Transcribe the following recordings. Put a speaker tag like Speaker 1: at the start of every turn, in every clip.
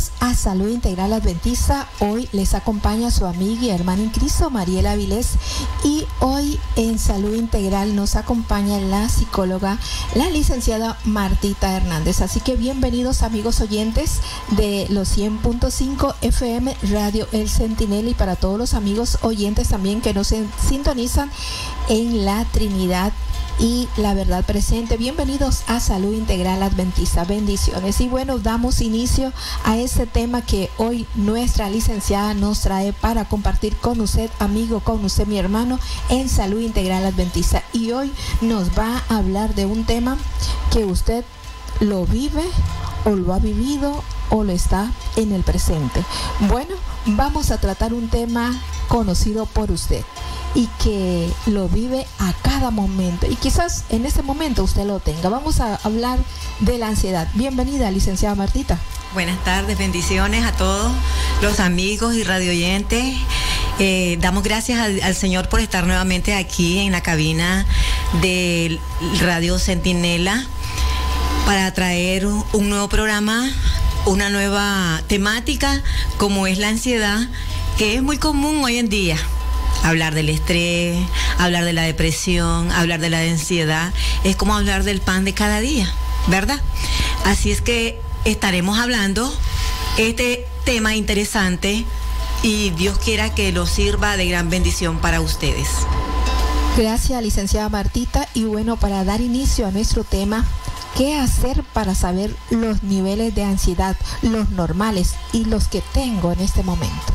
Speaker 1: Bienvenidos a Salud Integral Adventista. Hoy les acompaña su amiga y hermana en Cristo, Mariela Avilés. Y hoy en Salud Integral nos acompaña la psicóloga, la licenciada Martita Hernández. Así que bienvenidos, amigos oyentes de los 100.5 FM Radio El Centinela, y para todos los amigos oyentes también que nos sintonizan en la Trinidad y la Verdad Presente. Bienvenidos a Salud Integral Adventista. Bendiciones. Y bueno, damos inicio a este tema que hoy nuestra licenciada nos trae para compartir con usted, amigo, con usted, mi hermano, en Salud Integral Adventista. Y hoy nos va a hablar de un tema que usted lo vive o lo ha vivido o lo está en el presente. Bueno, vamos a tratar un tema conocido por usted y que lo vive a cada momento, y quizás en ese momento usted lo tenga. Vamos a hablar de la ansiedad. Bienvenida, licenciada Martita.
Speaker 2: Buenas tardes, bendiciones a todos los amigos y radioyentes. Damos gracias al Señor por estar nuevamente aquí en la cabina de Radio Centinela para traer un nuevo programa, una nueva temática, como es la ansiedad, que es muy común hoy en día. Hablar del estrés, hablar de la depresión, hablar de la ansiedad, es como hablar del pan de cada día, ¿verdad? Así es que estaremos hablando este tema interesante, y Dios quiera que lo sirva de gran bendición para ustedes.
Speaker 1: Gracias, licenciada Martita. Y bueno, para dar inicio a nuestro tema, ¿qué hacer para saber los niveles de ansiedad, los normales y los que tengo en este momento?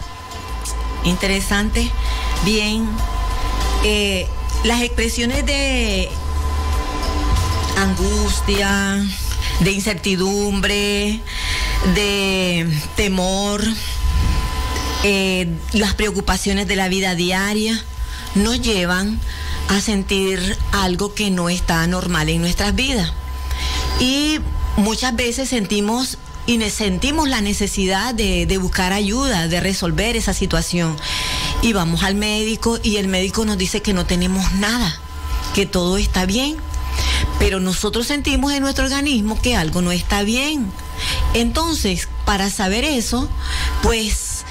Speaker 2: Interesante. Bien, las expresiones de angustia, de incertidumbre, de temor, las preocupaciones de la vida diaria nos llevan a sentir algo que no está normal en nuestras vidas. Y muchas veces sentimos la necesidad de buscar ayuda, de resolver esa situación. Y vamos al médico y el médico nos dice que no tenemos nada, que todo está bien. Pero nosotros sentimos en nuestro organismo que algo no está bien. Entonces, para saber eso, pues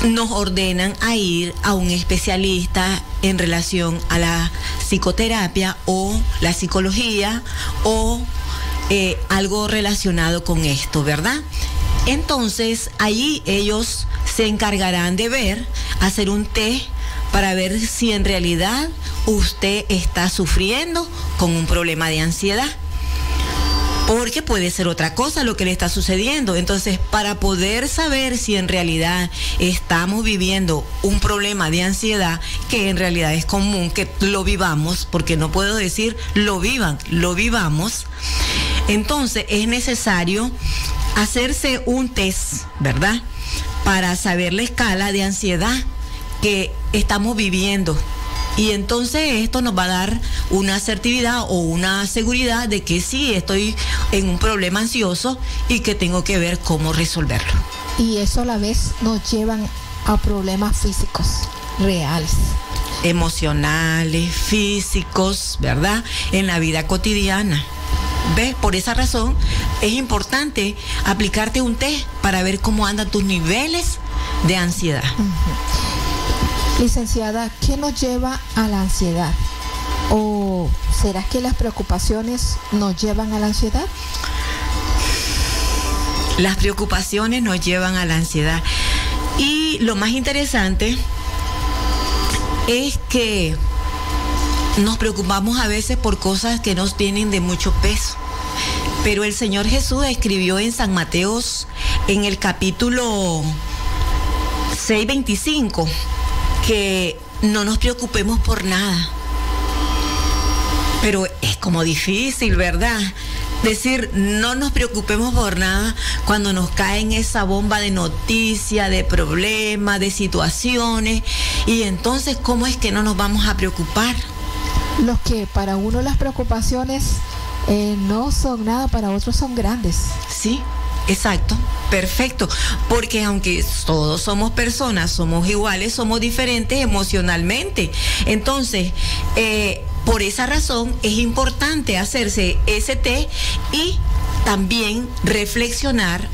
Speaker 2: nos ordenan a ir a un especialista en relación a la psicoterapia o la psicología o algo relacionado con esto, ¿verdad? Entonces, allí ellos se encargarán de hacer un test para ver si en realidad usted está sufriendo con un problema de ansiedad. Porque puede ser otra cosa lo que le está sucediendo. Entonces, para poder saber si en realidad estamos viviendo un problema de ansiedad, que en realidad es común que lo vivamos, porque no puedo decir lo vivamos, entonces es necesario hacerse un test, ¿verdad? Para saber la escala de ansiedad que estamos viviendo. Y entonces esto nos va a dar una asertividad o una seguridad de que sí estoy en un problema ansioso y que tengo que ver cómo resolverlo.
Speaker 1: Y eso a la vez nos llevan a problemas físicos reales,
Speaker 2: emocionales, físicos, ¿verdad? En la vida cotidiana. ¿Ves? Por esa razón es importante aplicarte un test para ver cómo andan tus niveles de ansiedad.
Speaker 1: Licenciada, ¿qué nos lleva a la ansiedad? ¿O será que las preocupaciones nos llevan a la ansiedad?
Speaker 2: Las preocupaciones nos llevan a la ansiedad. Y lo más interesante es que nos preocupamos a veces por cosas que nos tienen de mucho peso. Pero el Señor Jesús escribió en San Mateo, en el capítulo 6:25, que no nos preocupemos por nada. Pero es como difícil, ¿verdad? Decir no nos preocupemos por nada cuando nos caen esa bomba de noticias, de problemas, de situaciones. Y entonces, ¿cómo es que no nos vamos a preocupar?
Speaker 1: Los que para uno las preocupaciones no son nada, para otros son grandes.
Speaker 2: Sí, exacto, perfecto. Porque aunque todos somos personas, somos iguales, somos diferentes emocionalmente. Entonces, por esa razón es importante hacerse ese test y también reflexionar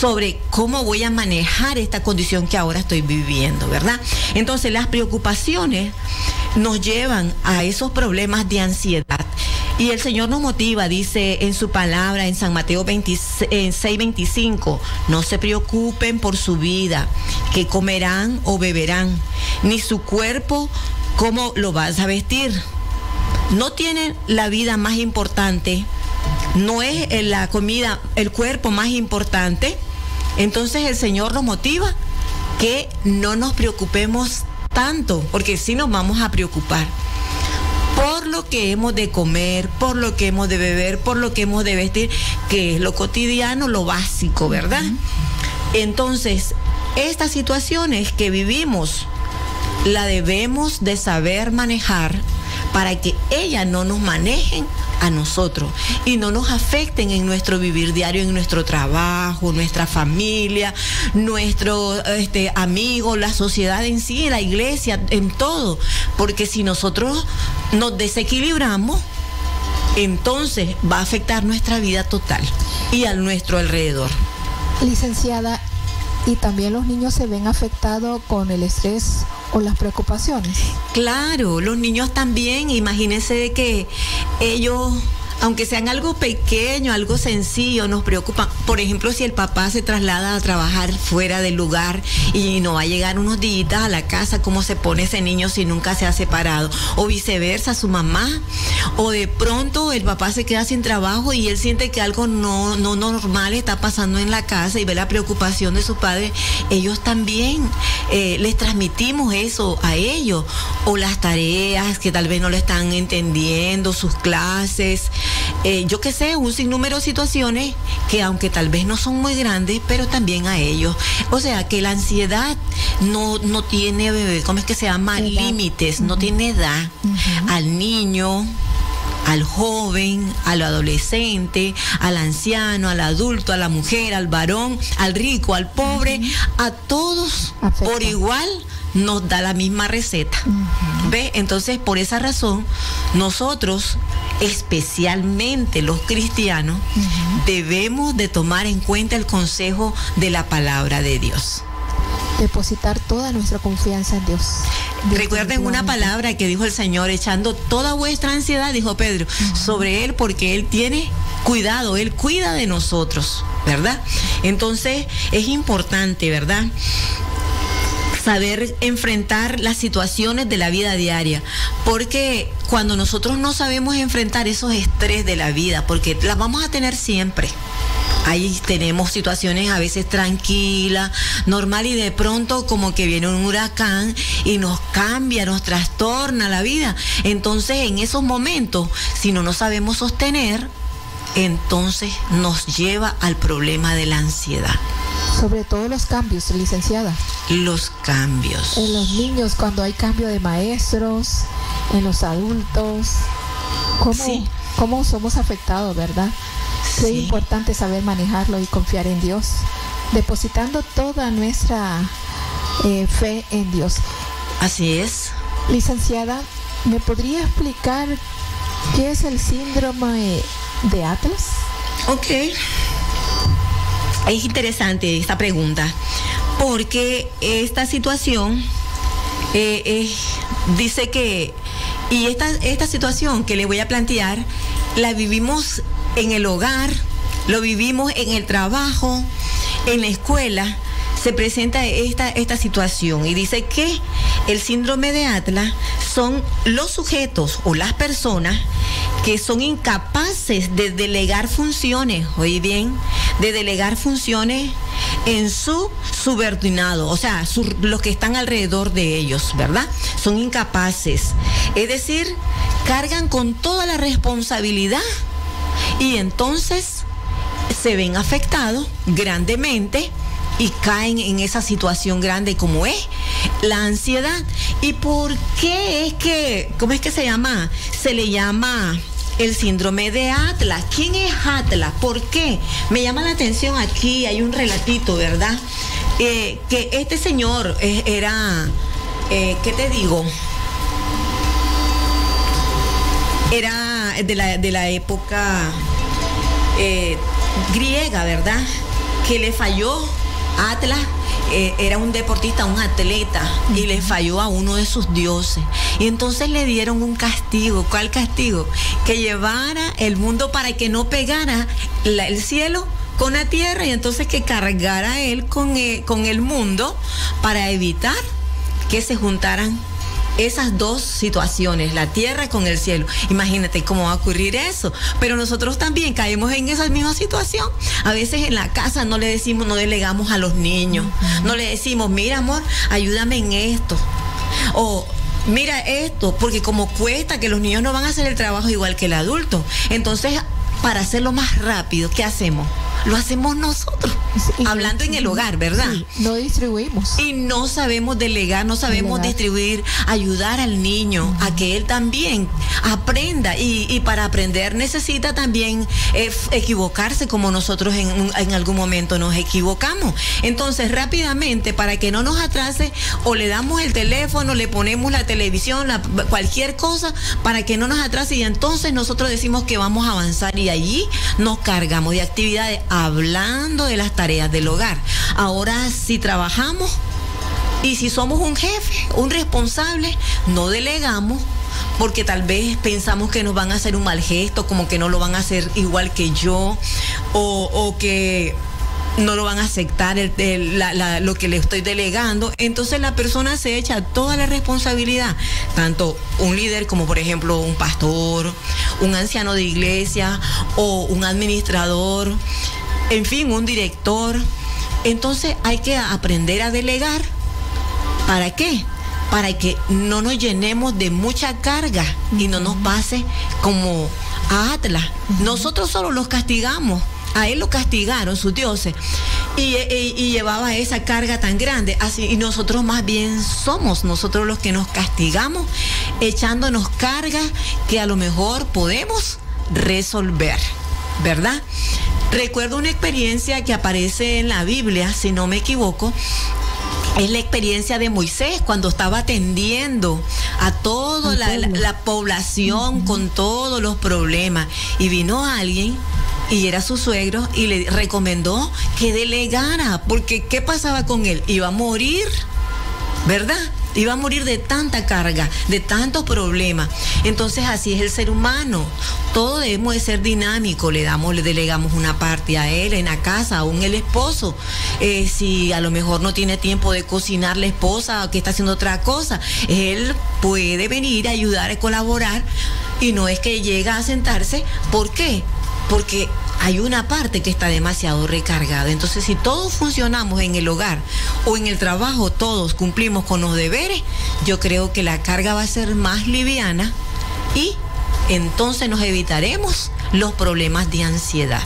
Speaker 2: sobre cómo voy a manejar esta condición que ahora estoy viviendo, ¿verdad? Entonces las preocupaciones nos llevan a esos problemas de ansiedad. Y el Señor nos motiva, dice en su palabra en San Mateo 6:25, no se preocupen por su vida, qué comerán o beberán, ni su cuerpo, cómo lo vas a vestir. No tienen la vida más importante, no es la comida, el cuerpo más importante. Entonces el Señor nos motiva que no nos preocupemos tanto, porque sí nos vamos a preocupar por lo que hemos de comer, por lo que hemos de beber, por lo que hemos de vestir, que es lo cotidiano, lo básico, ¿verdad? Entonces, estas situaciones que vivimos, la debemos de saber manejar para que ellas no nos manejen a nosotros y no nos afecten en nuestro vivir diario, en nuestro trabajo, nuestra familia, nuestros amigos, la sociedad en sí, la iglesia, en todo. Porque si nosotros nos desequilibramos, entonces va a afectar nuestra vida total y a nuestro alrededor.
Speaker 1: Licenciada, ¿y también los niños se ven afectados con el estrés o las preocupaciones?
Speaker 2: Claro, los niños también. Imagínense de que ellos, aunque sean algo pequeño, algo sencillo, nos preocupan. Por ejemplo, si el papá se traslada a trabajar fuera del lugar y no va a llegar unos días a la casa, ¿cómo se pone ese niño si nunca se ha separado? O viceversa, su mamá. O de pronto el papá se queda sin trabajo y él siente que algo no normal está pasando en la casa y ve la preocupación de su padre. Ellos también les transmitimos eso a ellos. O las tareas que tal vez no le están entendiendo, sus clases. Yo qué sé, un sinnúmero de situaciones que aunque tal vez no son muy grandes, pero también a ellos. O sea, que la ansiedad no tiene, ¿cómo es que se llama? Límites, no tiene edad. Al niño, al joven, al adolescente, al anciano, al adulto, a la mujer, al varón, al rico, al pobre, a todos por igual nos da la misma receta. ¿Ve? Entonces, por esa razón, nosotros, especialmente los cristianos, debemos de tomar en cuenta el consejo de la palabra de Dios.
Speaker 1: Depositar toda nuestra confianza en Dios.
Speaker 2: Recuerden una palabra que dijo el Señor, echando toda vuestra ansiedad, dijo Pedro, sobre Él, porque Él tiene cuidado, Él cuida de nosotros, ¿verdad? Entonces, es importante, ¿verdad?, saber enfrentar las situaciones de la vida diaria, porque cuando nosotros no sabemos enfrentar esos estrés de la vida, porque las vamos a tener siempre. Ahí tenemos situaciones a veces tranquilas, normal, y de pronto como que viene un huracán y nos cambia, nos trastorna la vida. Entonces, en esos momentos, si no nos sabemos sostener, entonces nos lleva al problema de la ansiedad.
Speaker 1: Sobre todo los cambios, licenciada.
Speaker 2: Los cambios.
Speaker 1: En los niños, cuando hay cambio de maestros, en los adultos, ¿cómo somos afectados, verdad? Sí. Es importante saber manejarlo y confiar en Dios, depositando toda nuestra fe en Dios. Así es. Licenciada, ¿me podría explicar qué es el síndrome de Atlas?
Speaker 2: Ok. Es interesante esta pregunta, porque esta situación dice que, y esta situación que le voy a plantear, la vivimos en el hogar, lo vivimos en el trabajo, en la escuela. Se presenta esta situación y dice que el síndrome de Atlas son los sujetos o las personas que son incapaces de delegar funciones, oye bien, de delegar funciones en su subordinado, o sea, los que están alrededor de ellos, ¿verdad? Son incapaces, es decir, cargan con toda la responsabilidad y entonces se ven afectados grandemente y caen en esa situación grande como es la ansiedad. ¿Y por qué es que, cómo es que se llama? Se le llama el síndrome de Atlas. ¿Quién es Atlas? ¿Por qué? Me llama la atención aquí, hay un relatito, ¿verdad? Que este señor era, ¿qué te digo? Era de la época griega, ¿verdad? que le falló Atlas. Era un deportista, un atleta, y le falló a uno de sus dioses. Y entonces le dieron un castigo. ¿Cuál castigo? Que llevara el mundo para que no pegara el cielo con la tierra, y entonces que cargara él con el mundo para evitar que se juntaran esas dos situaciones, la tierra con el cielo. Imagínate cómo va a ocurrir eso. Pero nosotros también caemos en esa misma situación. A veces en la casa no le decimos, no delegamos a los niños. No le decimos, mira amor, ayúdame en esto. O mira esto, porque como cuesta, que los niños no van a hacer el trabajo igual que el adulto. Entonces, para hacerlo más rápido, ¿qué hacemos? Lo hacemos nosotros, hablando en el hogar, ¿verdad?
Speaker 1: Sí, no distribuimos.
Speaker 2: Y no sabemos delegar, no sabemos distribuir, ayudar al niño a que él también aprenda. Y para aprender necesita también equivocarse, como nosotros en algún momento nos equivocamos. Entonces, rápidamente, para que no nos atrase, o le damos el teléfono, le ponemos la televisión, cualquier cosa, para que no nos atrase, y entonces nosotros decimos que vamos a avanzar, y allí nos cargamos de actividades, hablando de las tareas del hogar. Ahora, si trabajamos y si somos un jefe, un responsable, no delegamos, porque tal vez pensamos que nos van a hacer un mal gesto, como que no lo van a hacer igual que yo, o que no lo van a aceptar lo que le estoy delegando. Entonces la persona se echa toda la responsabilidad, tanto un líder como por ejemplo un pastor, un anciano de iglesia o un administrador, en fin, un director. Entonces hay que aprender a delegar. ¿Para qué? Para que no nos llenemos de mucha carga y no nos pase como a Atlas. Nosotros solo los castigamos. A él lo castigaron sus dioses y llevaba esa carga tan grande. Así, y nosotros más bien somos nosotros los que nos castigamos, echándonos cargas que a lo mejor podemos resolver, ¿verdad? Recuerdo una experiencia que aparece en la Biblia, si no me equivoco. Es la experiencia de Moisés cuando estaba atendiendo a toda la población con todos los problemas. Y vino alguien, y era su suegro, y le recomendó que delegara, porque ¿qué pasaba con él? Iba a morir, ¿verdad? Iba a morir de tanta carga, de tantos problemas. Entonces así es el ser humano. Todo debemos de ser dinámico. Le delegamos una parte a él en la casa, aún el esposo. Si a lo mejor no tiene tiempo de cocinar la esposa, o que está haciendo otra cosa, él puede venir a ayudar, a colaborar. Y no es que llega a sentarse. ¿Por qué? Porque hay una parte que está demasiado recargada. Entonces, si todos funcionamos en el hogar o en el trabajo, todos cumplimos con los deberes, yo creo que la carga va a ser más liviana, y entonces nos evitaremos los problemas de ansiedad.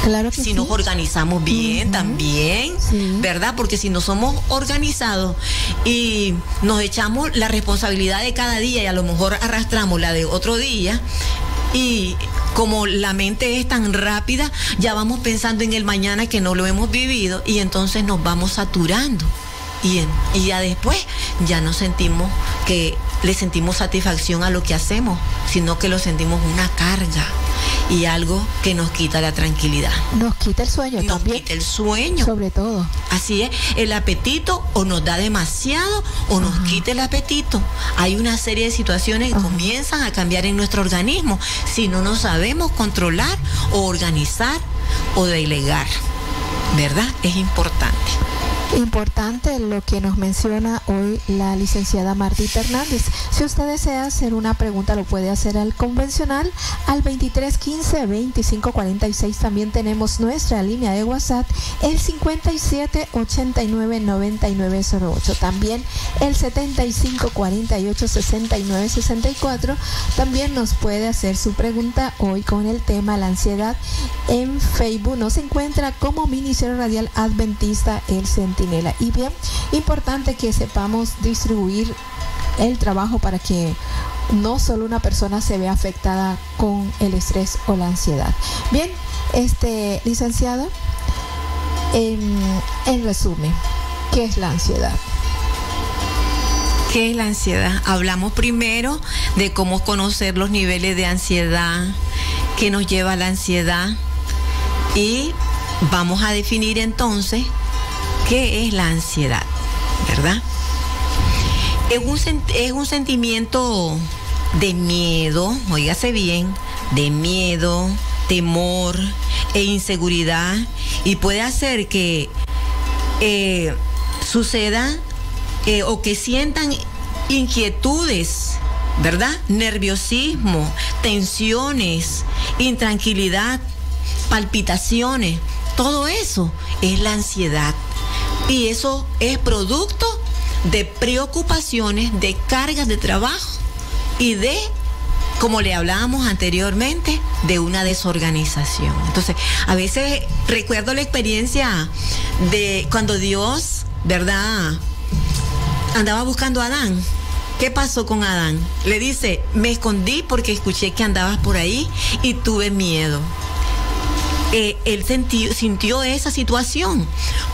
Speaker 1: Claro que
Speaker 2: si
Speaker 1: sí.
Speaker 2: Nos organizamos bien también, ¿verdad? Porque si no somos organizados y nos echamos la responsabilidad de cada día y a lo mejor arrastramos la de otro día, y como la mente es tan rápida, ya vamos pensando en el mañana que no lo hemos vivido, y entonces nos vamos saturando. Y ya después ya no sentimos que le sentimos satisfacción a lo que hacemos, sino que lo sentimos una carga y algo que nos quita la tranquilidad.
Speaker 1: Nos quita el sueño
Speaker 2: nos
Speaker 1: también.
Speaker 2: Quita el sueño.
Speaker 1: Sobre todo.
Speaker 2: Así es, el apetito o nos da demasiado o nos quita el apetito. Hay una serie de situaciones que comienzan a cambiar en nuestro organismo si no nos sabemos controlar o organizar o delegar, ¿verdad? Es importante.
Speaker 1: Importante lo que nos menciona hoy la licenciada Martita Hernández. Si usted desea hacer una pregunta, lo puede hacer al convencional al 2315-2546. También tenemos nuestra línea de WhatsApp, el 5789-9908. También el 7548-6964. También nos puede hacer su pregunta hoy con el tema la ansiedad. En Facebook nos encuentra como Ministerio Radial Adventista El Centinela. Y bien, importante que sepamos distribuir el trabajo para que no solo una persona se vea afectada con el estrés o la ansiedad. Bien, licenciado, en resumen, ¿qué es la ansiedad?
Speaker 2: ¿Qué es la ansiedad? Hablamos primero de cómo conocer los niveles de ansiedad, qué nos lleva a la ansiedad, y vamos a definir entonces qué es la ansiedad, ¿verdad? Es un sentimiento de miedo, óigase bien, de miedo, temor e inseguridad, y puede hacer que suceda o que sientan inquietudes, ¿verdad? Nerviosismo, tensiones, intranquilidad, palpitaciones. Todo eso es la ansiedad. Y eso es producto de preocupaciones, de cargas de trabajo y de, como le hablábamos anteriormente, de una desorganización. Entonces, a veces recuerdo la experiencia de cuando Dios, ¿verdad?, andaba buscando a Adán. ¿Qué pasó con Adán? Le dice, me escondí porque escuché que andabas por ahí y tuve miedo. Él sintió esa situación.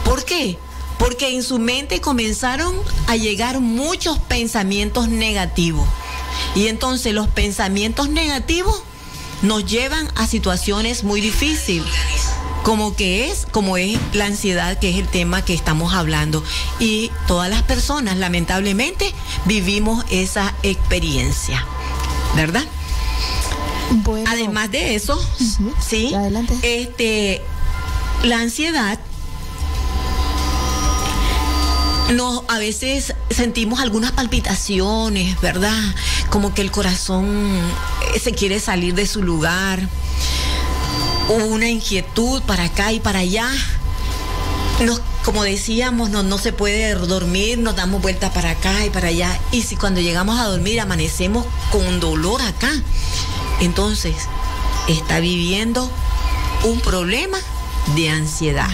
Speaker 2: ¿Por qué? Porque en su mente comenzaron a llegar muchos pensamientos negativos. Y entonces los pensamientos negativos nos llevan a situaciones muy difíciles, como es la ansiedad, que es el tema que estamos hablando. Y todas las personas, lamentablemente, vivimos esa experiencia, ¿verdad?
Speaker 1: Bueno,
Speaker 2: además de eso, sí,
Speaker 1: adelante.
Speaker 2: La ansiedad, a veces sentimos algunas palpitaciones, ¿verdad? Como que el corazón se quiere salir de su lugar, una inquietud para acá y para allá. Como decíamos, no se puede dormir, nos damos vuelta para acá y para allá. Y si cuando llegamos a dormir amanecemos con dolor acá, entonces está viviendo un problema de ansiedad.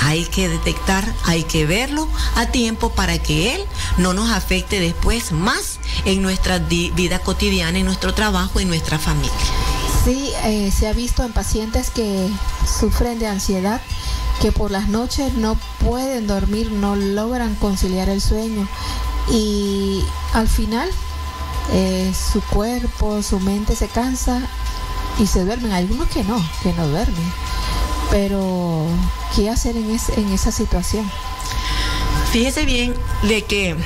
Speaker 2: Hay que detectar, hay que verlo a tiempo para que él no nos afecte después más en nuestra vida cotidiana, en nuestro trabajo, en nuestra familia.
Speaker 1: Sí, se ha visto en pacientes que sufren de ansiedad, que por las noches no pueden dormir, no logran conciliar el sueño, y al final su cuerpo, su mente se cansa y se duermen. Algunos que no duermen. Pero, ¿qué hacer en esa situación?
Speaker 2: Fíjese bien de que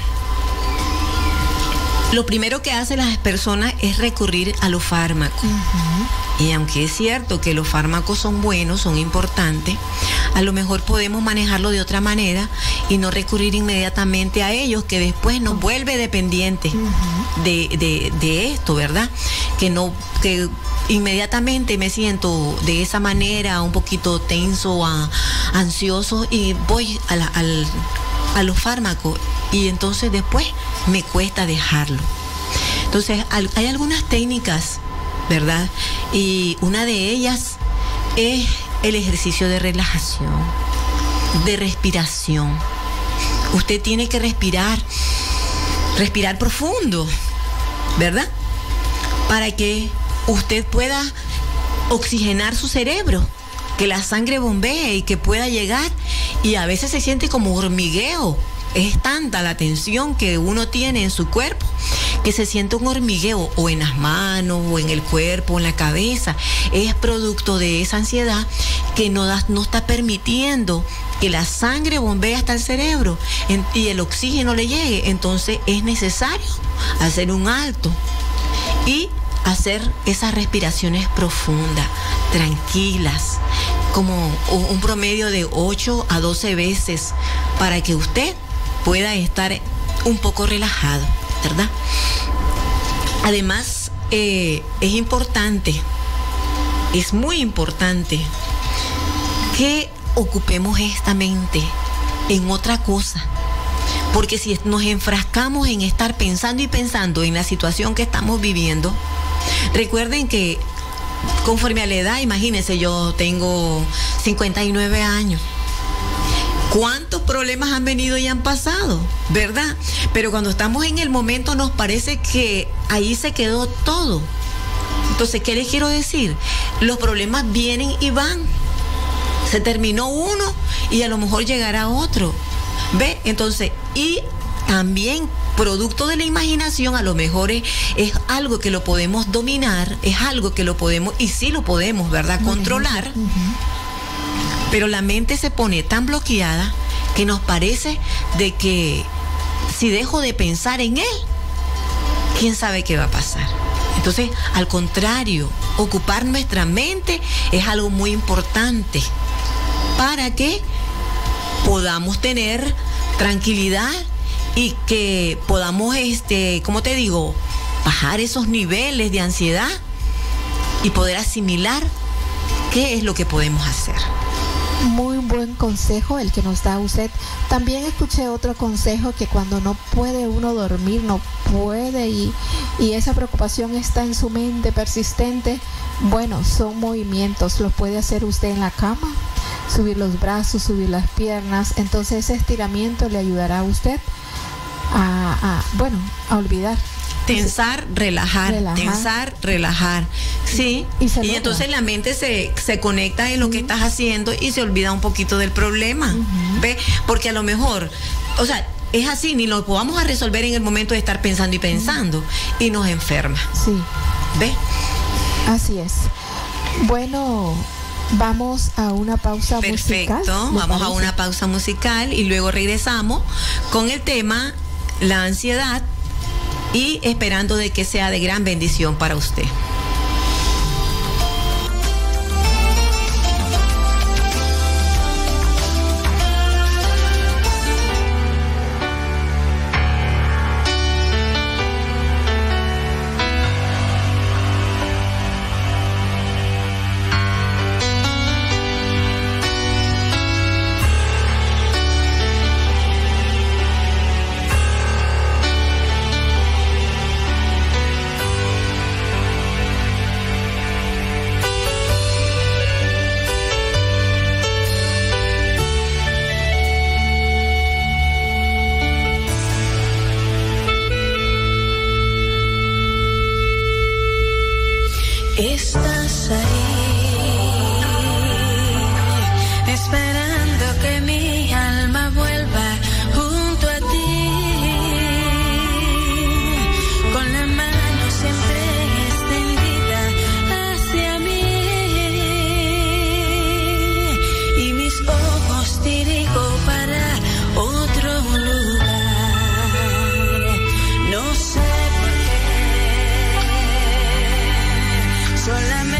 Speaker 2: lo primero que hacen las personas es recurrir a los fármacos. Y aunque es cierto que los fármacos son buenos, son importantes, a lo mejor podemos manejarlo de otra manera y no recurrir inmediatamente a ellos, que después nos vuelve dependientes de esto, ¿verdad? Que inmediatamente me siento de esa manera, un poquito tenso, ansioso, y voy a los fármacos, y entonces después me cuesta dejarlo. Entonces hay algunas técnicas, ¿verdad? Y una de ellas es el ejercicio de relajación, de respiración. Usted tiene que respirar profundo, ¿verdad? Para que usted pueda oxigenar su cerebro, que la sangre bombee y que pueda llegar. Y a veces se siente como hormigueo. Es tanta la tensión que uno tiene en su cuerpo que se siente un hormigueo, o en las manos, o en el cuerpo, o en la cabeza. Es producto de esa ansiedad que no está permitiendo que la sangre bombee hasta el cerebro y el oxígeno le llegue. Entonces es necesario hacer un alto y hacer esas respiraciones profundas, tranquilas, como un promedio de 8 a 12 veces, para que usted pueda estar un poco relajado, ¿verdad? Además, es importante, es muy importante que ocupemos esta mente en otra cosa, porque si nos enfrascamos en estar pensando y pensando en la situación que estamos viviendo, recuerden que conforme a la edad, imagínense, yo tengo 59 años. ¿Cuántos problemas han venido y han pasado? ¿Verdad? Pero cuando estamos en el momento nos parece que ahí se quedó todo. Entonces, ¿qué les quiero decir? Los problemas vienen y van. Se terminó uno y a lo mejor llegará otro. ¿Ve? Entonces, y también producto de la imaginación, a lo mejor es algo que lo podemos dominar, es algo que lo podemos, y sí lo podemos, ¿verdad?, controlar. Pero la mente se pone tan bloqueada que nos parece de que si dejo de pensar en él, ¿quién sabe qué va a pasar? Entonces, al contrario, ocupar nuestra mente es algo muy importante para que podamos tener tranquilidad y que podamos, ¿cómo te digo?, bajar esos niveles de ansiedad y poder asimilar qué es lo que podemos hacer.
Speaker 1: Muy buen consejo el que nos da usted. También escuché otro consejo, que cuando no puede uno dormir, no puede y esa preocupación está en su mente persistente. Bueno, son movimientos, los puede hacer usted en la cama, subir los brazos, subir las piernas. Entonces ese estiramiento le ayudará a usted a olvidar.
Speaker 2: Tensar, relajar, tensar, relajar. Sí, y entonces la mente se conecta en lo que estás haciendo y se olvida un poquito del problema. ¿Ves? Porque a lo mejor, o sea, es así, ni lo podamos a resolver en el momento de estar pensando y pensando, y nos enferma.
Speaker 1: Sí.
Speaker 2: ¿Ves?
Speaker 1: Así es. Bueno, vamos a una pausa musical.
Speaker 2: Perfecto, vamos a una pausa musical y luego regresamos con el tema la ansiedad, y esperando de que sea de gran bendición para usted.
Speaker 3: Estás ahí, esperando que mi alma vuelva junto a ti, con la mano siempre extendida hacia mí, y mis ojos dirijo para otro lugar. No sé por qué, solamente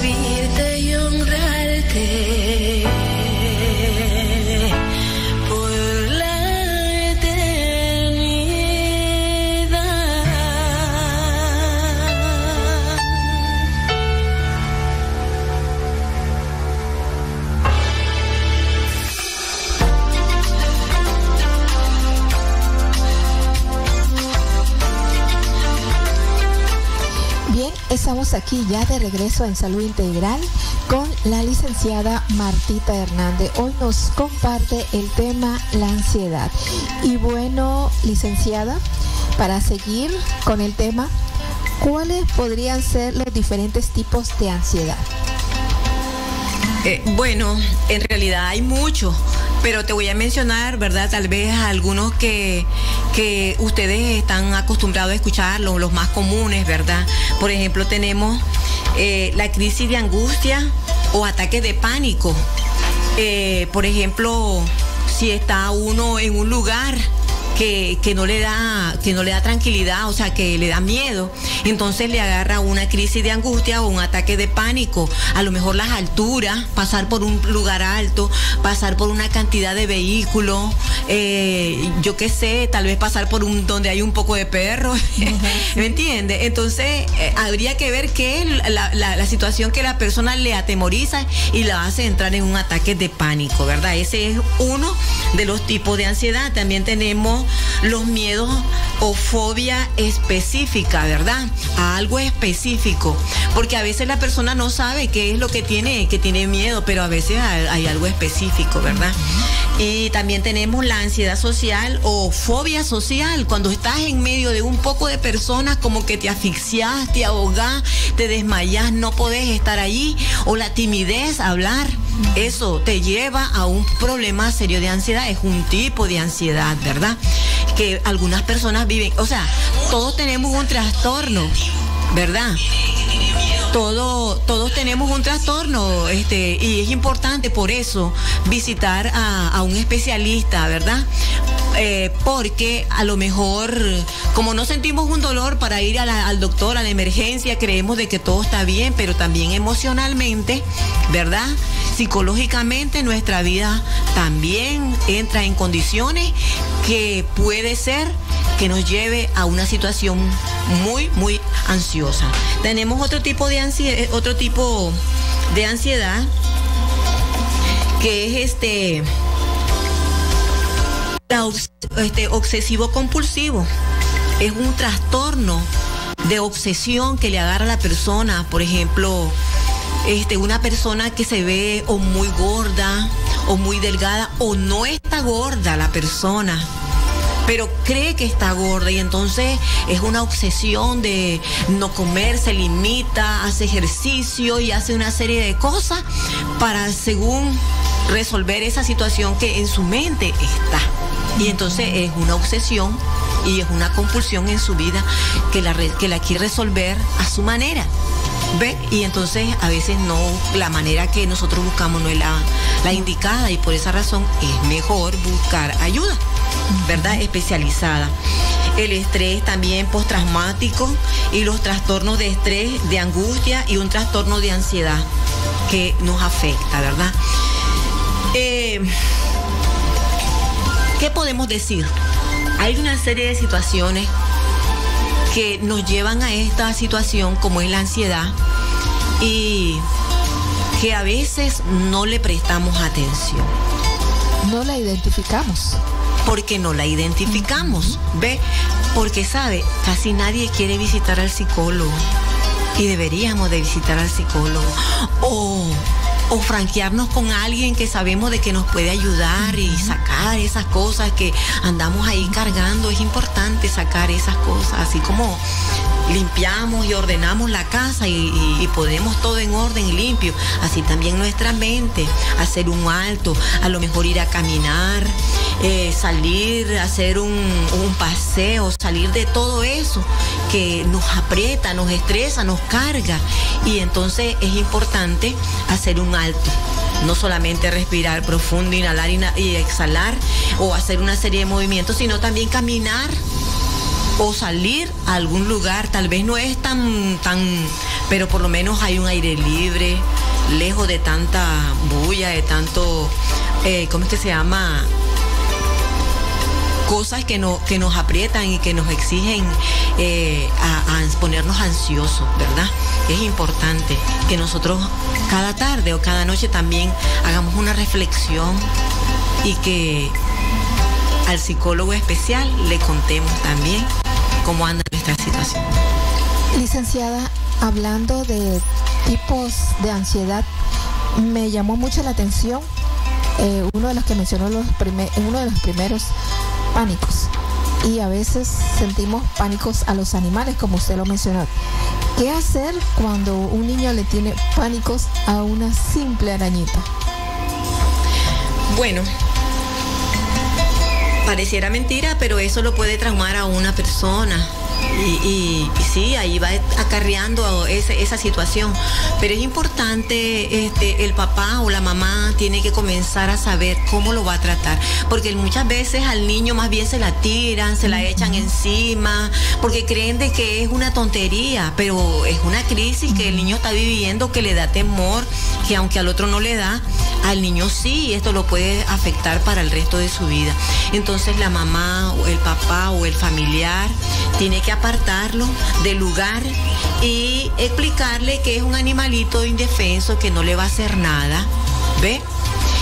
Speaker 3: servirte y honrarte por la eternidad.
Speaker 1: Bien, estamos aquí ya de regreso en Salud Integral con la licenciada Martita Hernández. Hoy nos comparte el tema la ansiedad. Y bueno, licenciada, para seguir con el tema, ¿cuáles podrían ser los diferentes tipos de ansiedad?
Speaker 2: Bueno, en realidad hay muchos, pero te voy a mencionar, ¿verdad? Tal vez algunos que ustedes están acostumbrados a escuchar, los más comunes, ¿verdad? Por ejemplo, tenemos la crisis de angustia o ataques de pánico. Por ejemplo, si está uno en un lugar que no le da tranquilidad, o sea, que le da miedo, entonces le agarra una crisis de angustia o un ataque de pánico. A lo mejor las alturas, pasar por un lugar alto, pasar por una cantidad de vehículos, yo qué sé, tal vez pasar por donde hay un poco de perros, ¿me entiendes? Entonces habría que ver qué es la situación que la persona le atemoriza y la hace entrar en un ataque de pánico, ¿verdad? Ese es uno de los tipos de ansiedad. También tenemos los miedos o fobia específica, ¿verdad? A algo específico, porque a veces la persona no sabe qué es lo que tiene miedo, pero a veces hay algo específico, ¿verdad? Y también tenemos la ansiedad social o fobia social, cuando estás en medio de un poco de personas, como que te asfixias, te ahogás, te desmayas, no podés estar allí, o la timidez, hablar. Eso te lleva a un problema serio de ansiedad. Es un tipo de ansiedad, ¿verdad? Que algunas personas viven, o sea, todos tenemos un trastorno, ¿verdad? Todos tenemos un trastorno, y es importante por eso visitar a un especialista, ¿verdad? Porque a lo mejor, como no sentimos un dolor para ir al doctor, a la emergencia, creemos de que todo está bien, pero también emocionalmente, ¿verdad? Psicológicamente nuestra vida también entra en condiciones que puede ser que nos lleve a una situación muy, muy ansiosa. Tenemos otro tipo de ansiedad, que es obsesivo compulsivo. Es un trastorno de obsesión que le agarra a la persona. Por ejemplo, una persona que se ve o muy gorda o muy delgada, o no está gorda la persona, pero cree que está gorda, y entonces es una obsesión de no comer, se limita, hace ejercicio y hace una serie de cosas para, según, resolver esa situación que en su mente está. Y entonces es una obsesión y es una compulsión en su vida que la quiere resolver a su manera. ¿Ve? Y entonces a veces no, la manera que nosotros buscamos no es la indicada, y por esa razón es mejor buscar ayuda, ¿verdad? Especializada. El estrés también postraumático y los trastornos de estrés, de angustia y un trastorno de ansiedad que nos afecta, ¿verdad? ¿Qué podemos decir? Hay una serie de situaciones que nos llevan a esta situación, como es la ansiedad, y que a veces no le prestamos atención.
Speaker 1: No la identificamos.
Speaker 2: Porque no la identificamos, ¿ve? Porque, ¿sabe? Casi nadie quiere visitar al psicólogo, y deberíamos de visitar al psicólogo. O franquearnos con alguien que sabemos de que nos puede ayudar y sacar esas cosas que andamos ahí cargando. Es importante sacar esas cosas, así como limpiamos y ordenamos la casa y ponemos todo en orden y limpio, así también nuestra mente, hacer un alto, a lo mejor ir a caminar, salir, hacer un paseo, salir de todo eso que nos aprieta, nos estresa, nos carga. Y entonces es importante hacer un alto, no solamente respirar profundo, inhalar y exhalar, o hacer una serie de movimientos, sino también caminar o salir a algún lugar. Tal vez no es tan pero por lo menos hay un aire libre, lejos de tanta bulla, de tanto, ¿cómo es que se llama? Cosas que nos aprietan y que nos exigen a ponernos ansiosos, ¿verdad? Es importante que nosotros cada tarde o cada noche también hagamos una reflexión y que al psicólogo especial le contemos también cómo anda nuestra situación.
Speaker 1: Licenciada, hablando de tipos de ansiedad, me llamó mucho la atención uno de los que mencionó uno de los primeros, pánicos. Y a veces sentimos pánicos a los animales, como usted lo mencionó. ¿Qué hacer cuando un niño le tiene pánicos a una simple arañita?
Speaker 2: Bueno, pareciera mentira, pero eso lo puede traumar a una persona. Y sí, ahí va acarreando esa situación. Pero es importante, el papá o la mamá tiene que comenzar a saber cómo lo va a tratar. Porque muchas veces al niño más bien se la tiran, se la echan encima, porque creen de que es una tontería, pero es una crisis que el niño está viviendo, que le da temor, que aunque al otro no le da, al niño sí, y esto lo puede afectar para el resto de su vida. Entonces la mamá o el papá o el familiar tiene que apartarlo del lugar y explicarle que es un animalito indefenso, que no le va a hacer nada, ¿ve?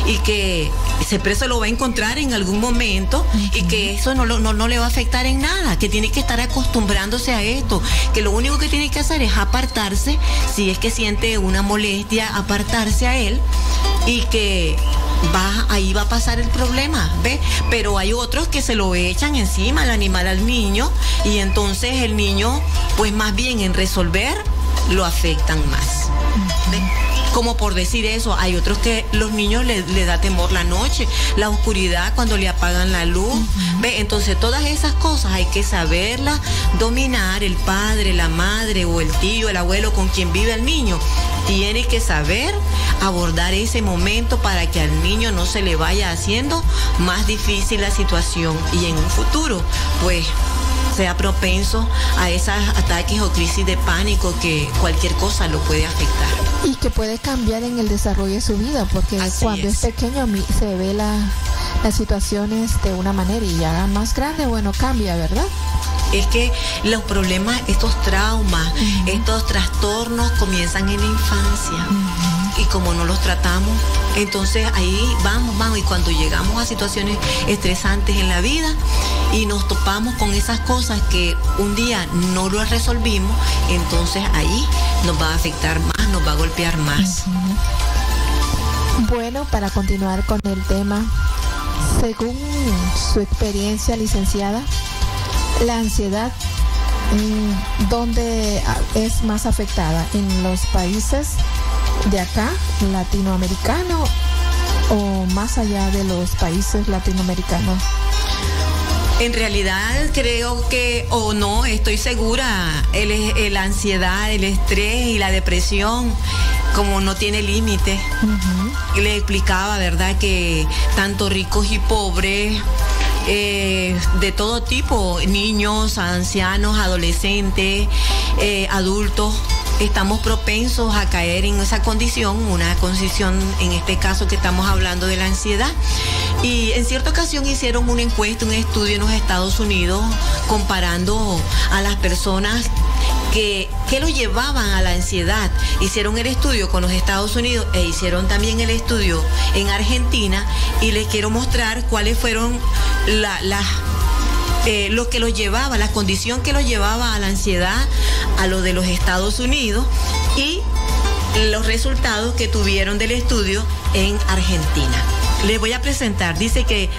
Speaker 2: Y que siempre se lo va a encontrar en algún momento y que eso no le va a afectar en nada, que tiene que estar acostumbrándose a esto, que lo único que tiene que hacer es apartarse, si es que siente una molestia, apartarse a él, y que ahí va a pasar el problema, ¿ve? Pero hay otros que se lo echan encima al animal, al niño, y entonces el niño, pues más bien en resolver, lo afectan más, ¿ve? Como por decir eso, hay otros que los niños le da temor la noche, la oscuridad, cuando le apagan la luz, ¿ve? Entonces todas esas cosas hay que saberlas dominar. El padre, la madre o el tío, el abuelo con quien vive el niño tiene que saber abordar ese momento para que al niño no se le vaya haciendo más difícil la situación y en un futuro, pues, sea propenso a esos ataques o crisis de pánico, que cualquier cosa lo puede afectar.
Speaker 1: Y que puede cambiar en el desarrollo de su vida, porque cuando es pequeño se ve las situaciones de una manera y ya más grande, bueno, cambia, ¿verdad?
Speaker 2: Es que los problemas, estos traumas, estos trastornos comienzan en la infancia. Y como no los tratamos, entonces ahí vamos, y cuando llegamos a situaciones estresantes en la vida y nos topamos con esas cosas que un día no lo resolvimos, entonces ahí nos va a afectar más, nos va a golpear más.
Speaker 1: Bueno, para continuar con el tema, según su experiencia, licenciada, la ansiedad, ¿dónde es más afectada? ¿En los países de acá, latinoamericano, o más allá de los países latinoamericanos?
Speaker 2: En realidad creo que, o no, estoy segura, la ansiedad, el estrés y la depresión, como no tiene límite. Le explicaba, ¿verdad?, que tanto ricos y pobres, de todo tipo, niños, ancianos, adolescentes, adultos, estamos propensos a caer en esa condición, una condición, en este caso que estamos hablando de la ansiedad. Y en cierta ocasión hicieron una encuesta, un estudio en los Estados Unidos, comparando a las personas que lo llevaban a la ansiedad. Hicieron el estudio con los Estados Unidos e hicieron también el estudio en Argentina, y les quiero mostrar cuáles fueron lo que los llevaba, la condición que los llevaba a la ansiedad a lo de los Estados Unidos y los resultados que tuvieron del estudio en Argentina. Les voy a presentar. Dice que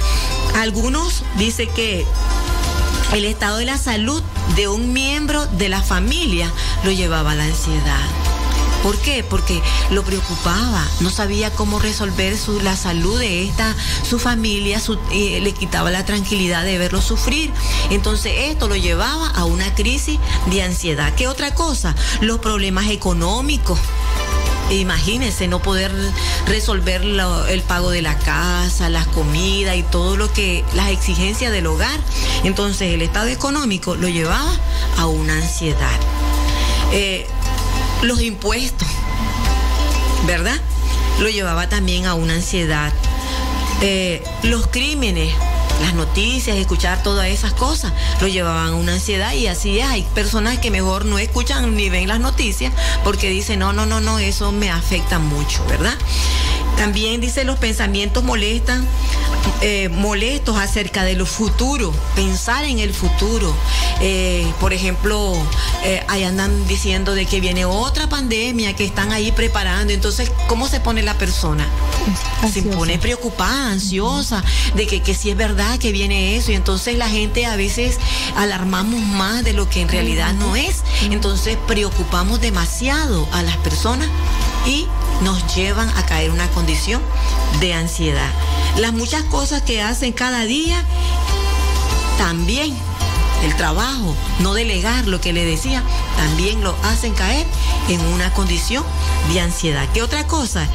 Speaker 2: el estado de la salud de un miembro de la familia lo llevaba a la ansiedad. ¿Por qué? Porque lo preocupaba, no sabía cómo resolver la salud de su familia, le quitaba la tranquilidad de verlo sufrir. Entonces esto lo llevaba a una crisis de ansiedad. ¿Qué otra cosa? Los problemas económicos. Imagínense no poder resolver el pago de la casa, las comidas y todo las exigencias del hogar. Entonces el estado económico lo llevaba a una ansiedad. los impuestos, ¿verdad? Lo llevaba también a una ansiedad. Los crímenes, las noticias, escuchar todas esas cosas, lo llevaban a una ansiedad, y así es. Hay personas que mejor no escuchan ni ven las noticias porque dicen, no, eso me afecta mucho, ¿verdad? También dice los pensamientos molestos acerca de lo futuro, pensar en el futuro. Por ejemplo, ahí andan diciendo de que viene otra pandemia que están ahí preparando. Entonces, ¿cómo se pone la persona? Se pone preocupada, ansiosa, de que si es verdad que viene eso. Y entonces la gente a veces alarmamos más de lo que en realidad no es. Entonces preocupamos demasiado a las personas y nos llevan a caer en una condición de ansiedad. Las muchas cosas que hacen cada día, también el trabajo, no delegar, lo que le decía, también lo hacen caer en una condición de ansiedad. ¿Qué otra cosa?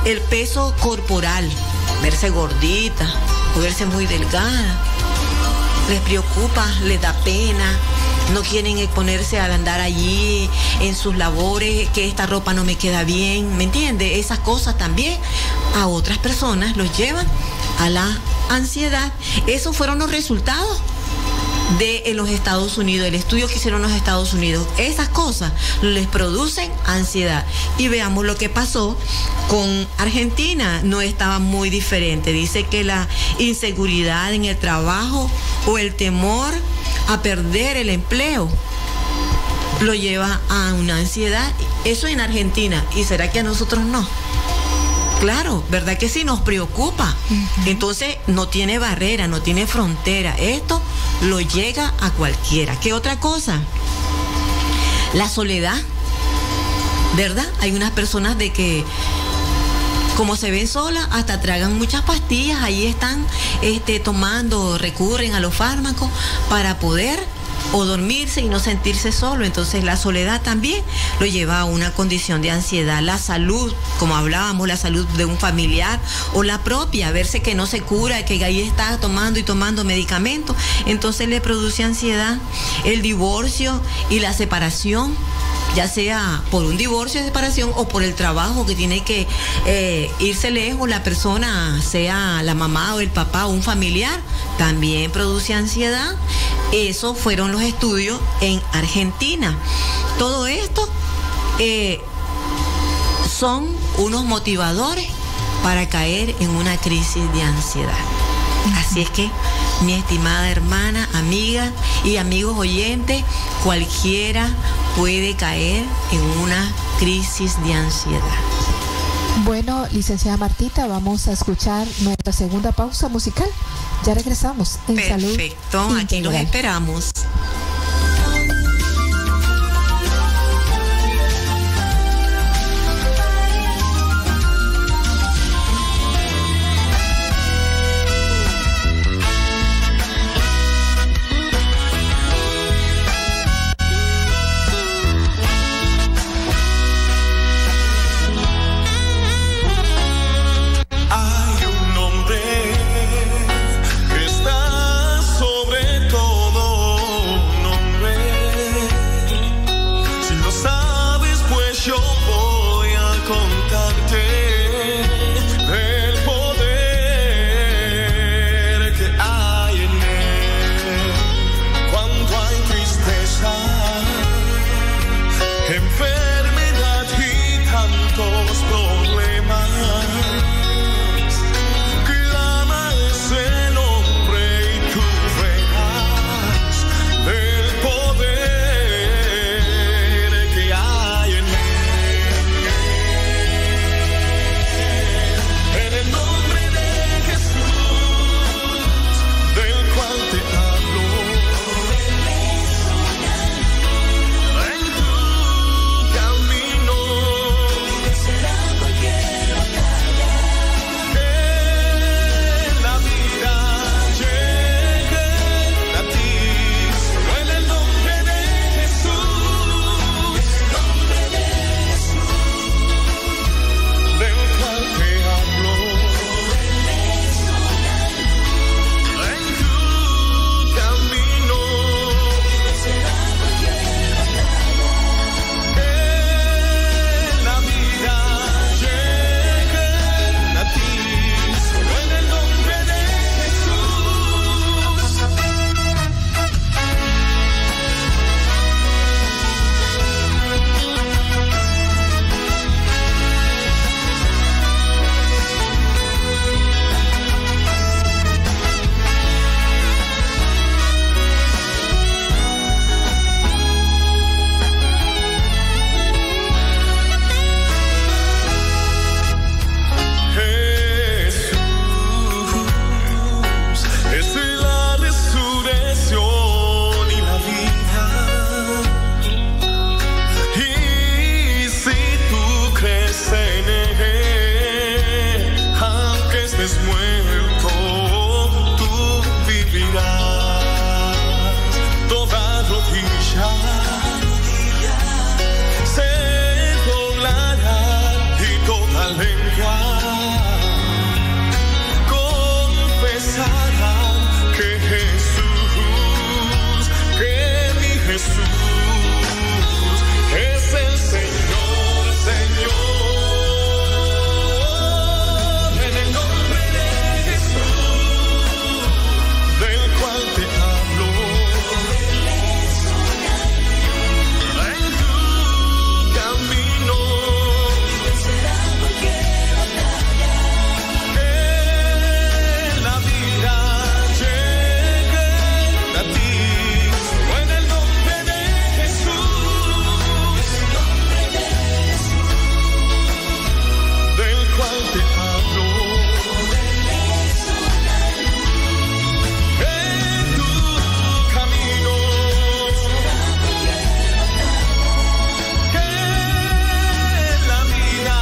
Speaker 2: El peso corporal, verse gordita o verse muy delgada, les preocupa, les da pena. No quieren exponerse al andar allí en sus labores, que esta ropa no me queda bien, ¿me entiende? Esas cosas también a otras personas los llevan a la ansiedad. Esos fueron los resultados en los Estados Unidos, el estudio que hicieron los Estados Unidos. Esas cosas les producen ansiedad. Y veamos lo que pasó con Argentina. No estaba muy diferente. Dice que la inseguridad en el trabajo o el temor a perder el empleo lo lleva a una ansiedad. Eso en Argentina. ¿Y será que a nosotros no? Claro, ¿verdad que sí? Nos preocupa. Entonces no tiene barrera, no tiene frontera. Esto lo llega a cualquiera. ¿Qué otra cosa? La soledad, ¿verdad? Hay unas personas de que, como se ven solas, hasta tragan muchas pastillas, ahí están tomando, recurren a los fármacos para poder o dormirse y no sentirse solo. Entonces la soledad también lo lleva a una condición de ansiedad. La salud, como hablábamos, la salud de un familiar o la propia, verse que no se cura, que ahí está tomando y tomando medicamentos, entonces le produce ansiedad. El divorcio y la separación, ya sea por un divorcio de separación o por el trabajo, que tiene que irse lejos la persona, sea la mamá o el papá o un familiar, también produce ansiedad. Esos fueron los estudios en Argentina. Todo esto son unos motivadores para caer en una crisis de ansiedad. Así es que, mi estimada hermana, amiga y amigos oyentes, cualquiera puede caer en una crisis de ansiedad.
Speaker 1: Bueno, licenciada Martita, vamos a escuchar nuestra segunda pausa musical. Ya regresamos en Salud Integral.
Speaker 2: Perfecto, aquí los esperamos.
Speaker 4: Sobre todo estés muerto, tú vivirás. Toda rodilla se doblará y toda lengua confesará que Jesús, que mi Jesús es el Señor, Señor. En el nombre de Jesús, del cual te hablo, en tu camino será cualquier batalla, que la vida llegue a ti. Solo en el nombre de Jesús, del cual te hablo, en tu camino que la vida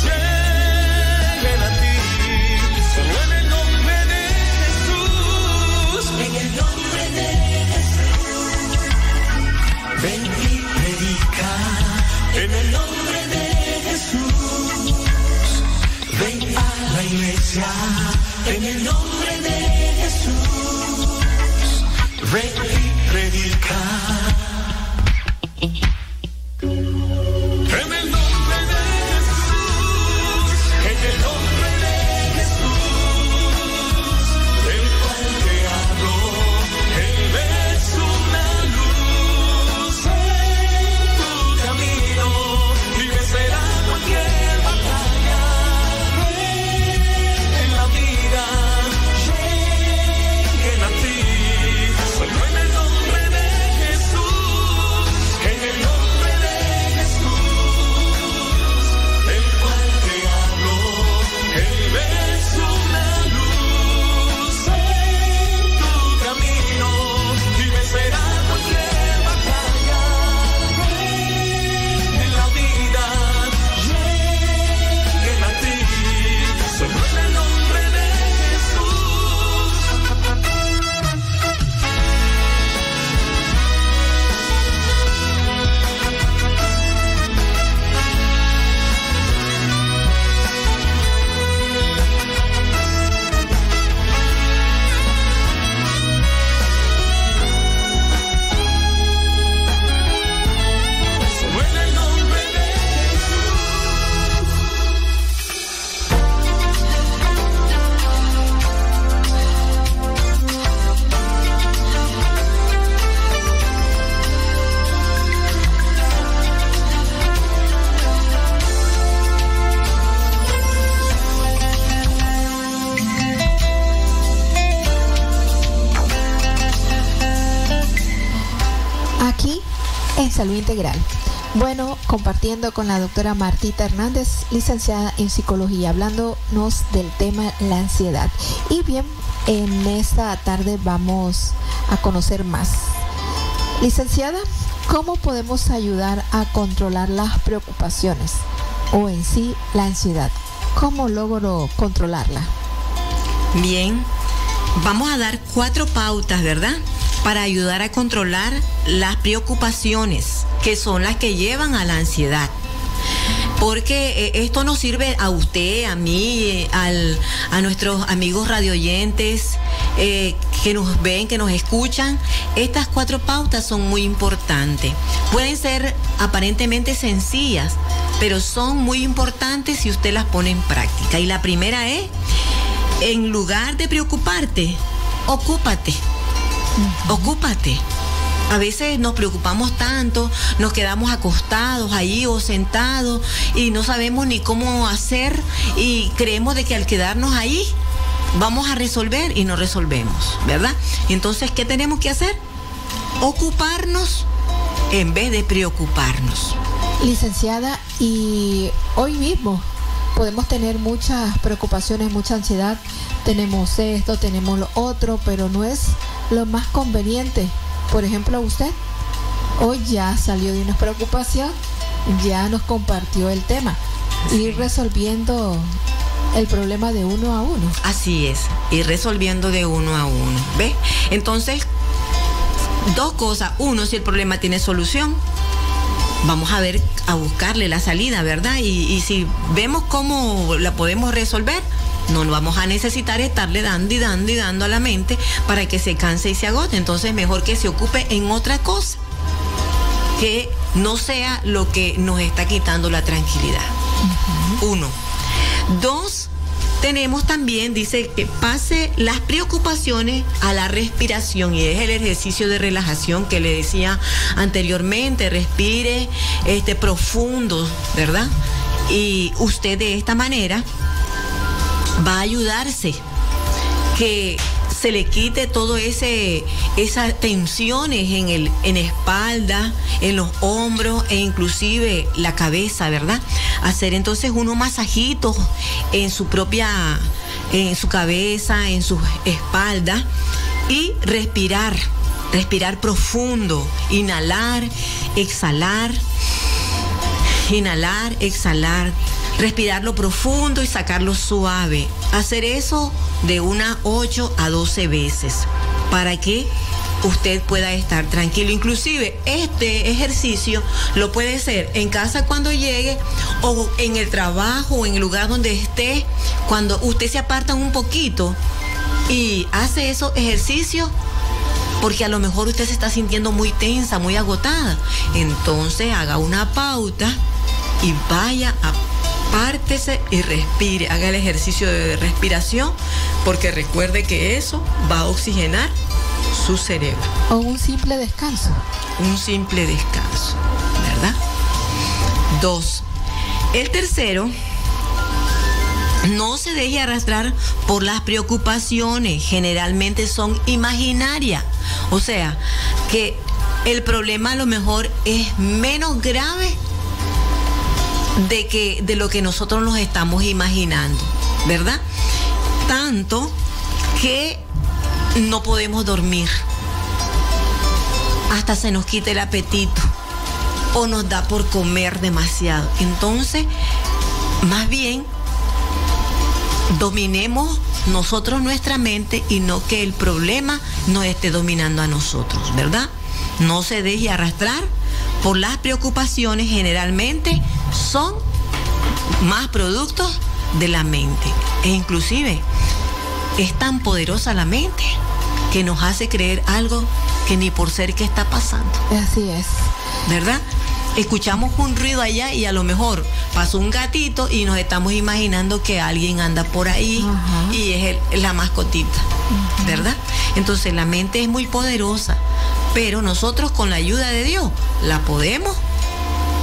Speaker 4: llegue a ti. Solo en el nombre de Jesús, en el nombre de Jesús, ven y predica. En el nombre de Jesús, ven a la iglesia. En el nombre de Jesús, ven y predica. En el nombre de Jesús, en el nombre de Jesús, del cual te hablo, Él es una luz en tu camino y vencerá cualquier batalla que en la vida lleguen a ti. Solo en el nombre de Jesús, en el nombre de Jesús, del cual te hablo, Él es una luz en tu camino y vencerá cualquier batalla que en la vida lleguen a ti. Solo en el nombre de Jesús. Solo en el nombre de
Speaker 1: Aquí en Salud Integral. Bueno, compartiendo con la doctora Martita Hernández, licenciada en psicología, hablándonos del tema la ansiedad. Y bien, en esta tarde vamos a conocer más. Licenciada, ¿cómo podemos ayudar a controlar las preocupaciones o en sí la ansiedad? ¿Cómo logro controlarla?
Speaker 2: Bien, vamos a dar 4 pautas, ¿verdad? Para ayudar a controlar las preocupaciones, que son las que llevan a la ansiedad. Porque esto nos sirve a usted, a mí, a nuestros amigos radioyentes que nos ven, que nos escuchan. Estas 4 pautas son muy importantes. Pueden ser aparentemente sencillas, pero son muy importantes si usted las pone en práctica. Y la primera es, en lugar de preocuparte, ocúpate. Ocúpate. A veces nos preocupamos tanto, nos quedamos acostados ahí o sentados y no sabemos ni cómo hacer y creemos de que al quedarnos ahí vamos a resolver y no resolvemos, ¿verdad? Entonces, ¿qué tenemos que hacer? Ocuparnos en vez de preocuparnos.
Speaker 1: Licenciada, y hoy mismo podemos tener muchas preocupaciones, mucha ansiedad. Tenemos esto, tenemos lo otro, pero no es lo más conveniente. Por ejemplo, usted hoy ya salió de una preocupación, ya nos compartió el tema. Ir resolviendo el problema de uno a uno.
Speaker 2: Así es, ir resolviendo de uno a uno, ¿ves? Entonces, dos cosas. Uno, si el problema tiene solución, vamos a ver, a buscarle la salida, ¿verdad? Y si vemos cómo la podemos resolver, no vamos a necesitar estarle dando y dando y dando a la mente para que se canse y se agote. Entonces, mejor que se ocupe en otra cosa que no sea lo que nos está quitando la tranquilidad. Uno. Dos, tenemos también, dice que pase las preocupaciones a la respiración, y es el ejercicio de relajación que le decía anteriormente. Respire profundo, ¿verdad? Y usted de esta manera va a ayudarse que se le quite todo esas tensiones en espalda, en los hombros e inclusive la cabeza, ¿verdad? Hacer entonces unos masajitos en su cabeza, en su espalda, y respirar profundo, inhalar, exhalar, respirarlo profundo y sacarlo suave. Hacer eso de unas 8 a 12 veces para que usted pueda estar tranquilo. Inclusive este ejercicio lo puede hacer en casa cuando llegue, o en el trabajo, o en el lugar donde esté. Cuando usted se aparta un poquito y hace esos ejercicios, porque a lo mejor usted se está sintiendo muy tensa, muy agotada, entonces haga una pauta y vaya, apártese y respire, haga el ejercicio de respiración, porque recuerde que eso va a oxigenar su cerebro.
Speaker 1: O un simple descanso.
Speaker 2: Un simple descanso, ¿verdad? 2. El tercero, no se deje arrastrar por las preocupaciones, generalmente son imaginarias. O sea, que el problema a lo mejor es menos grave de lo que nosotros nos estamos imaginando, ¿verdad? Tanto que no podemos dormir, hasta se nos quita el apetito o nos da por comer demasiado. Entonces, más bien, dominemos nosotros nuestra mente y no que el problema nos esté dominando a nosotros, ¿verdad? No se deje arrastrar por las preocupaciones, generalmente son más productos de la mente. E inclusive es tan poderosa la mente que nos hace creer algo que ni por ser que está pasando.
Speaker 1: Así es.
Speaker 2: ¿Verdad? Escuchamos un ruido allá y a lo mejor pasó un gatito y nos estamos imaginando que alguien anda por ahí. Uh-huh. Y es la mascotita, uh-huh. ¿verdad? Entonces la mente es muy poderosa, pero nosotros con la ayuda de Dios la podemos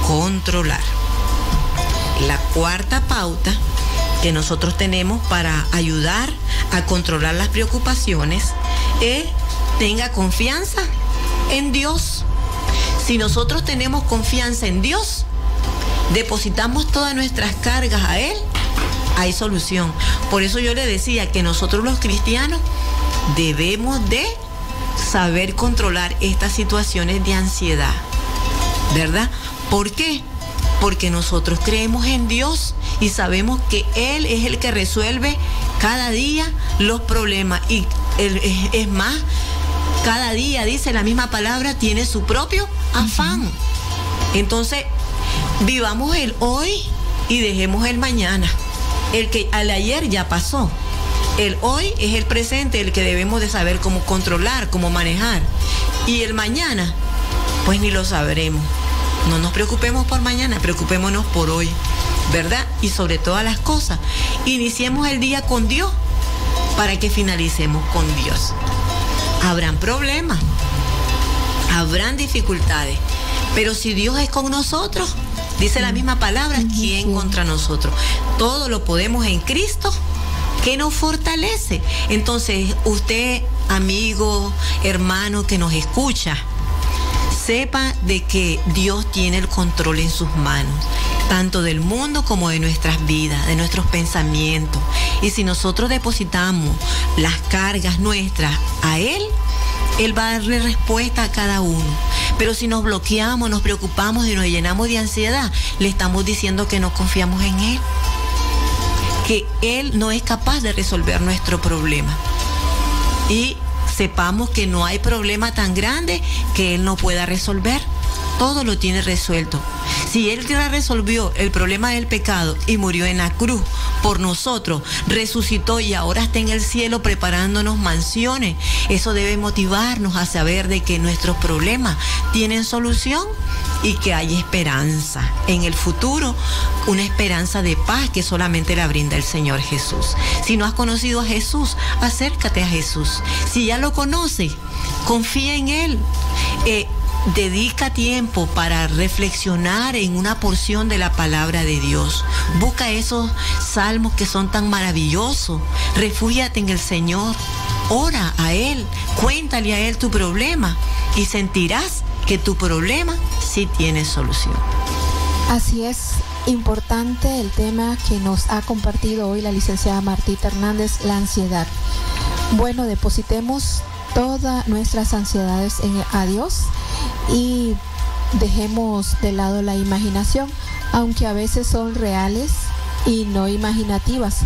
Speaker 2: controlar. La cuarta pauta que nosotros tenemos para ayudar a controlar las preocupaciones es: tenga confianza en Dios. Si nosotros tenemos confianza en Dios, depositamos todas nuestras cargas a Él, hay solución. Por eso yo le decía que nosotros los cristianos debemos de saber controlar estas situaciones de ansiedad, ¿verdad? ¿Por qué? Porque nosotros creemos en Dios y sabemos que Él es el que resuelve cada día los problemas. Y es más, cada día, dice la misma palabra, tiene su propio afán. Entonces, vivamos el hoy y dejemos el mañana. El ayer ya pasó. El hoy es el presente, el que debemos de saber cómo controlar, cómo manejar. Y el mañana, pues ni lo sabremos. No nos preocupemos por mañana, preocupémonos por hoy, ¿verdad? Y sobre todas las cosas, iniciemos el día con Dios para que finalicemos con Dios. Habrán problemas, habrán dificultades, pero si Dios es con nosotros, dice la misma palabra, ¿quién contra nosotros? Todo lo podemos en Cristo, que nos fortalece. Entonces, usted, amigo, hermano que nos escucha, sepa de que Dios tiene el control en sus manos, tanto del mundo como de nuestras vidas, de nuestros pensamientos. Y si nosotros depositamos las cargas nuestras a Él, Él va a darle respuesta a cada uno. Pero si nos bloqueamos, nos preocupamos y nos llenamos de ansiedad, le estamos diciendo que no confiamos en Él, que Él no es capaz de resolver nuestro problema. Y sepamos que no hay problema tan grande que Él no pueda resolver. Todo lo tiene resuelto. Si Él ya resolvió el problema del pecado y murió en la cruz por nosotros, resucitó y ahora está en el cielo preparándonos mansiones, eso debe motivarnos a saber de que nuestros problemas tienen solución y que hay esperanza en el futuro, una esperanza de paz que solamente la brinda el Señor Jesús. Si no has conocido a Jesús, acércate a Jesús. Si ya lo conoces, confía en Él. Dedica tiempo para reflexionar en una porción de la palabra de Dios. Busca esos salmos que son tan maravillosos. Refúgiate en el Señor. Ora a Él. Cuéntale a Él tu problema y sentirás que tu problema sí tiene solución.
Speaker 1: Así es, importante el tema que nos ha compartido hoy la licenciada Martita Hernández, la ansiedad. Bueno, depositemos todas nuestras ansiedades a Dios y dejemos de lado la imaginación, aunque a veces son reales y no imaginativas,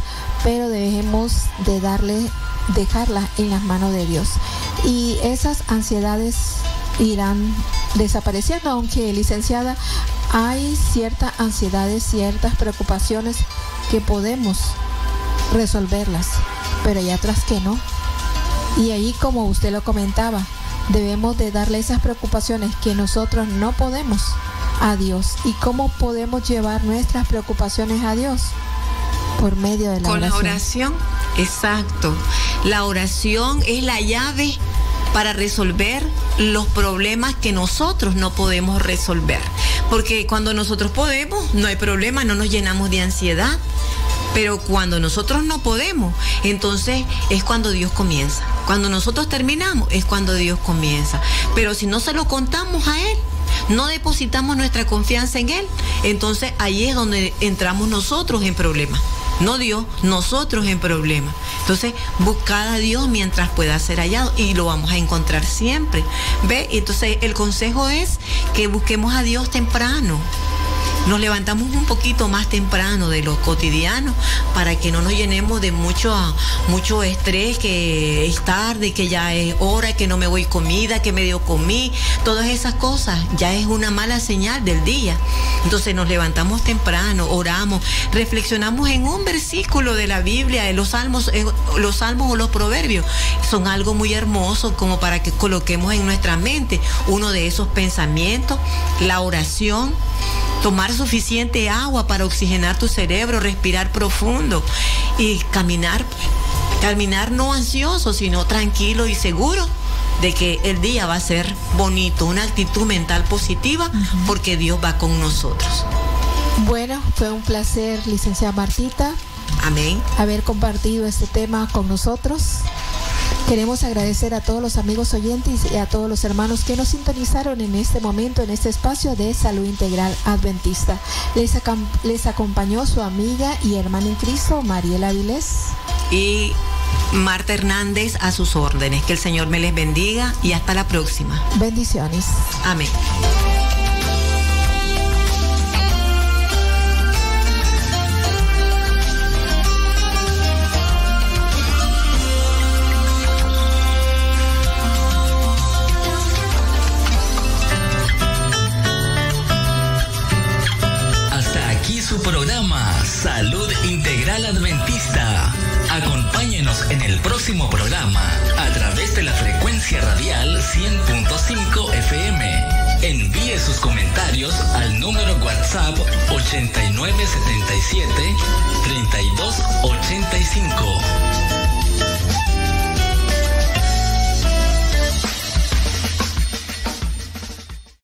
Speaker 1: pero debemos de dejarlas en las manos de Dios y esas ansiedades irán desapareciendo. Aunque, licenciada, hay ciertas ansiedades, ciertas preocupaciones que podemos resolverlas, pero hay otras que no. Y ahí, como usted lo comentaba, debemos de darle esas preocupaciones que nosotros no podemos a Dios. ¿Y cómo podemos llevar nuestras preocupaciones a Dios? Por medio de la oración.
Speaker 2: Con la oración, exacto. La oración es la llave para resolver los problemas que nosotros no podemos resolver. Porque cuando nosotros podemos, no hay problema, no nos llenamos de ansiedad. Pero cuando nosotros no podemos, entonces es cuando Dios comienza. Cuando nosotros terminamos, es cuando Dios comienza. Pero si no se lo contamos a Él, no depositamos nuestra confianza en Él, entonces ahí es donde entramos nosotros en problemas. No Dios, nosotros en problemas. Entonces, buscad a Dios mientras pueda ser hallado y lo vamos a encontrar siempre. ¿Ve? Entonces, el consejo es que busquemos a Dios temprano. Nos levantamos un poquito más temprano de lo cotidiano para que no nos llenemos de mucho estrés, que es tarde, que ya es hora, que no me voy comida, que medio comí. Todas esas cosas ya es una mala señal del día. Entonces nos levantamos temprano, oramos, reflexionamos en un versículo de la Biblia, de los salmos o los proverbios. Son algo muy hermoso como para que coloquemos en nuestra mente uno de esos pensamientos, la oración. Tomar suficiente agua para oxigenar tu cerebro, respirar profundo y caminar no ansioso, sino tranquilo y seguro de que el día va a ser bonito, una actitud mental positiva, porque Dios va con nosotros.
Speaker 1: Bueno, fue un placer, licenciada Martita.
Speaker 2: Amén.
Speaker 1: Haber compartido este tema con nosotros. Queremos agradecer a todos los amigos oyentes y a todos los hermanos que nos sintonizaron en este momento, en este espacio de Salud Integral Adventista. Les acompañó su amiga y hermana en Cristo, Mariela Avilés.
Speaker 2: Y Marta Hernández, a sus órdenes. Que el Señor me les bendiga y hasta la próxima.
Speaker 1: Bendiciones.
Speaker 2: Amén.
Speaker 5: Programa Salud Integral Adventista. Acompáñenos en el próximo programa a través de la frecuencia radial 100.5 FM. Envíe sus comentarios al número WhatsApp 8977-3285.